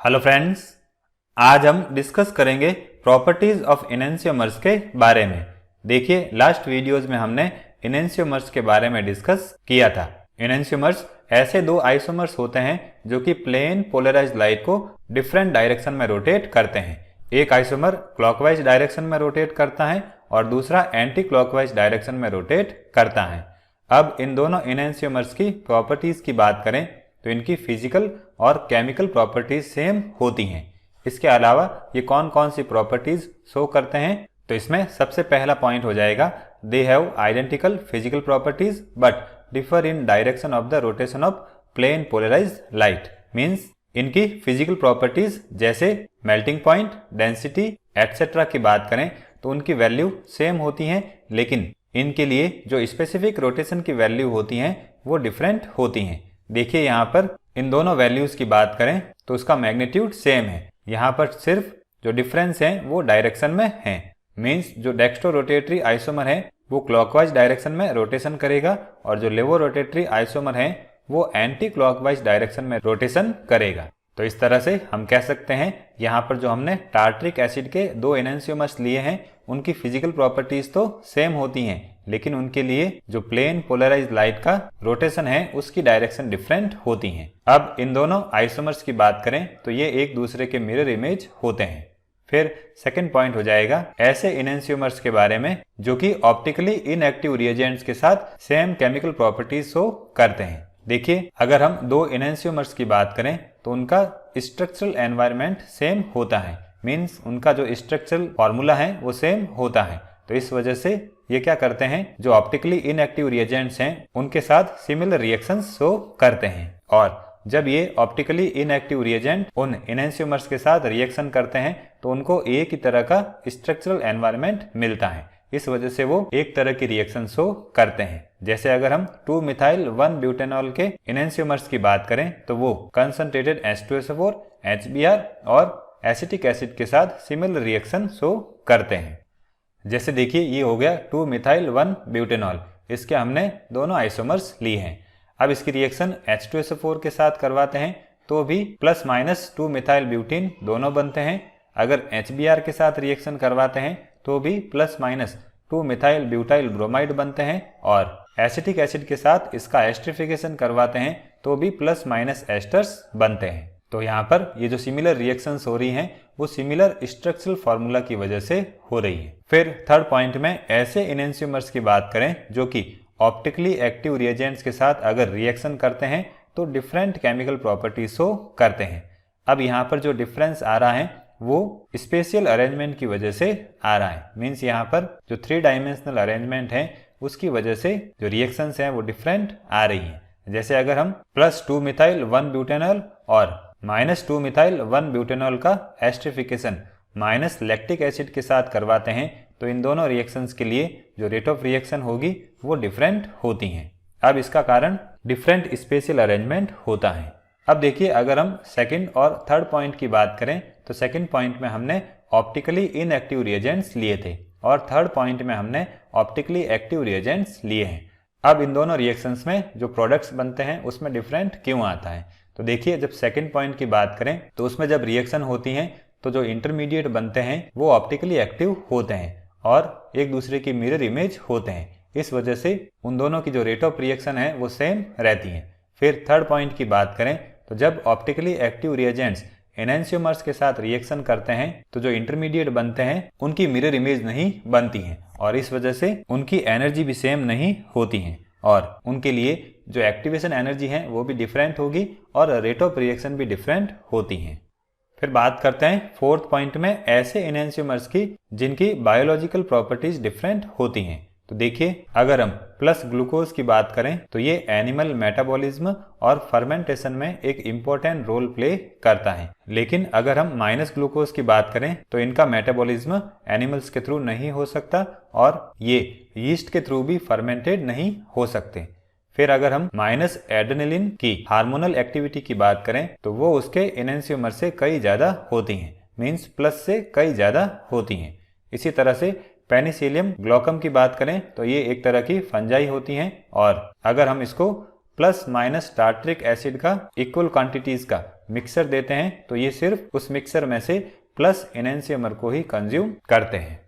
Hello friends, आज हम discuss करेंगे प्रॉपर्टीज ऑफ इनेंशियोमर्स के बारे में। देखिए, लास्ट वीडियोस में हमने इनेंशियोमर्स के बारे में डिस्कस किया था। इनेंशियोमर्स ऐसे दो आइसोमर्स होते हैं जो कि प्लेन पोलराइज्ड लाइट को डिफरेंट डायरेक्शन में रोटेट करते हैं। एक आइसोमर क्लॉकवाइज डायरेक्शन में रोटेट करता है और दूसरा एंटी क्लॉकवाइज डायरेक्शन में रोटेट करता है। अब इन दोनों इनेंशियोमर्स की प्रॉपर्टीज की बात करें तो इनकी फिजिकल और केमिकल प्रॉपर्टीज सेम होती हैं। इसके अलावा ये कौन कौन सी प्रॉपर्टीज शो करते हैं, तो इसमें सबसे पहला पॉइंट हो जाएगा they have identical physical properties but differ in direction of the rotation of plane polarized light. Means इनकी फिजिकल प्रॉपर्टीज जैसे मेल्टिंग पॉइंट, डेंसिटी एटसेट्रा की बात करें तो उनकी वैल्यू सेम होती हैं, लेकिन इनके लिए जो स्पेसिफिक रोटेशन की वैल्यू होती हैं वो डिफरेंट होती हैं। देखिए, यहाँ पर इन दोनों वैल्यूज की बात करें तो उसका मैग्नीट्यूड सेम है। यहाँ पर सिर्फ जो डिफरेंस है वो डायरेक्शन में है। मींस जो डेक्स्ट्रो रोटेटरी आइसोमर है वो क्लॉकवाइज डायरेक्शन में रोटेशन करेगा और जो लेवो रोटेटरी आइसोमर है वो एंटी क्लॉकवाइज डायरेक्शन में रोटेशन करेगा। तो इस तरह से हम कह सकते हैं यहाँ पर जो हमने टार्ट्रिक एसिड के दो इनेंशियोमर्स लिए हैं उनकी फिजिकल प्रॉपर्टीज तो सेम होती हैं, लेकिन उनके लिए जो प्लेन पोलराइज्ड लाइट का रोटेशन है उसकी डायरेक्शन डिफरेंट होती हैं। अब इन दोनों आइसोमर्स की बात करें तो ये एक दूसरे के मिरर इमेज होते हैं। फिर सेकंड पॉइंट हो जाएगा ऐसे इनेंशियोमर्स के बारे में जो कि ऑप्टिकली इनएक्टिव रिएजेंट्स के साथ सेम केमिकल प्रॉपर्टीज शो करते हैं। देखिए, अगर हम दो इनेंशियोमर्स की बात करें तो उनका स्ट्रक्चरल एनवायरनमेंट सेम होता है। मींस उनका जो स्ट्रक्चरल फॉर्मूला है वो सेम होता है। तो इस वजह से ये क्या करते हैं, जो ऑप्टिकली इनएक्टिव रिएजेंट्स हैं उनके साथ सिमिलर रिएक्शंस शो करते हैं। और जब ये ऑप्टिकली इनएक्टिव रिएजेंट उन इनेंशियोमर्स के साथ रिएक्शन करते हैं तो उनको एक ही तरह का स्ट्रक्चरल एनवायरनमेंट मिलता है। इस वजह से वो एक तरह की रिएक्शन शो करते हैं। जैसे अगर हम 2-मिथाइल-1-ब्यूटेनॉल के इनेंशियोमर्स की बात करें तो वो कंसंट्रेटेड H2SO4, HBr और एसिटिक एसिड के साथ सिमिलर रिएक्शन शो करते हैं। जैसे देखिए, ये हो गया 2-मिथाइल-1-ब्यूटेनॉल, इसके हमने दोनों आइसोमर्स लिए हैं। अब इसकी रिएक्शन H2SO4 के साथ करवाते हैं तो भी प्लस माइनस 2-मिथाइल-ब्यूटीन दोनों बनते हैं। अगर HBr के साथ रिएक्शन करवाते हैं तो भी प्लस माइनस 2-मिथाइल-ब्यूटाइल ब्रोमाइड बनते हैं, और एसिटिक एसिड के साथ इसका एस्टरिफिकेशन करवाते हैं तो भी प्लस माइनस एस्टर्स बनते हैं। तो यहाँ पर ये जो सिमिलर रिएक्शंस हो रही हैं वो सिमिलर स्ट्रक्चरल फॉर्मूला की वजह से हो रही है। फिर थर्ड पॉइंट में ऐसे इनेंशियोमर्स की बात करें जो कि ऑप्टिकली एक्टिव रिएजेंट्स के साथ अगर रिएक्शन करते हैं तो डिफरेंट केमिकल प्रॉपर्टीज शो करते हैं। अब यहाँ पर जो डिफरेंस आ रहा है वो स्पेशियल अरेंजमेंट की वजह से आ रहा है। मीन्स यहाँ पर जो 3 डायमेंशनल अरेंजमेंट है उसकी वजह से जो रिएक्शंस हैं वो डिफरेंट आ रही हैं। जैसे अगर हम +2-मिथाइल-1-ब्यूटेनॉल और -2-मिथाइल-1-ब्यूटेनॉल का एस्टरिफिकेशन माइनस लैक्टिक एसिड के साथ करवाते हैं तो इन दोनों रिएक्शंस के लिए जो रेट ऑफ रिएक्शन होगी वो डिफरेंट होती हैं। अब इसका कारण डिफरेंट स्पेशियल अरेंजमेंट होता है। अब देखिए, अगर हम सेकंड और थर्ड पॉइंट की बात करें तो सेकंड पॉइंट में हमने ऑप्टिकली इनएक्टिव रिएजेंट्स लिए थे और थर्ड पॉइंट में हमने ऑप्टिकली एक्टिव रिएजेंट्स लिए हैं। अब इन दोनों रिएक्शंस में जो प्रोडक्ट्स बनते हैं उसमें डिफरेंट क्यों आता है, तो देखिए, जब सेकंड पॉइंट की बात करें तो उसमें जब रिएक्शन होती है तो जो इंटरमीडिएट बनते हैं वो ऑप्टिकली एक्टिव होते हैं और एक दूसरे की मिरर इमेज होते हैं। इस वजह से उन दोनों की जो रेट ऑफ रिएक्शन है वो सेम रहती है। फिर थर्ड पॉइंट की बात करें तो जब ऑप्टिकली एक्टिव रिएजेंट्स इनेंशियोमर्स के साथ रिएक्शन करते हैं तो जो इंटरमीडिएट बनते हैं उनकी मिरर इमेज नहीं बनती है और इस वजह से उनकी एनर्जी भी सेम नहीं होती है और उनके लिए जो एक्टिवेशन एनर्जी है वो भी डिफरेंट होगी और रेट ऑफ रिएक्शन भी डिफरेंट होती हैं। फिर बात करते हैं फोर्थ पॉइंट में ऐसे इनेंशियोमर्स की जिनकी बायोलॉजिकल प्रॉपर्टीज डिफरेंट होती हैं। तो देखिए, अगर हम प्लस ग्लूकोज की बात करें तो ये एनिमल मेटाबॉलिज्म और फर्मेंटेशन में एक इम्पोर्टेंट रोल प्ले करता है, लेकिन अगर हम माइनस ग्लूकोज की बात करें तो इनका मेटाबॉलिज्म एनिमल्स के थ्रू नहीं हो सकता और ये यीस्ट के थ्रू भी फर्मेंटेड नहीं हो सकते। फिर अगर हम माइनस एड्रेनलिन की हार्मोनल एक्टिविटी की बात करें तो वो उसके इनेंशियोमर से कई ज्यादा होती हैं, मींस प्लस से कई ज्यादा होती हैं। इसी तरह से पेनिसिलियम ग्लोकम की बात करें तो ये एक तरह की फंजाई होती हैं और अगर हम इसको प्लस माइनस टार्ट्रिक एसिड का इक्वल क्वांटिटीज का मिक्सर देते हैं तो ये सिर्फ उस मिक्सर में से प्लस एनेंशियोमर को ही कंज्यूम करते हैं।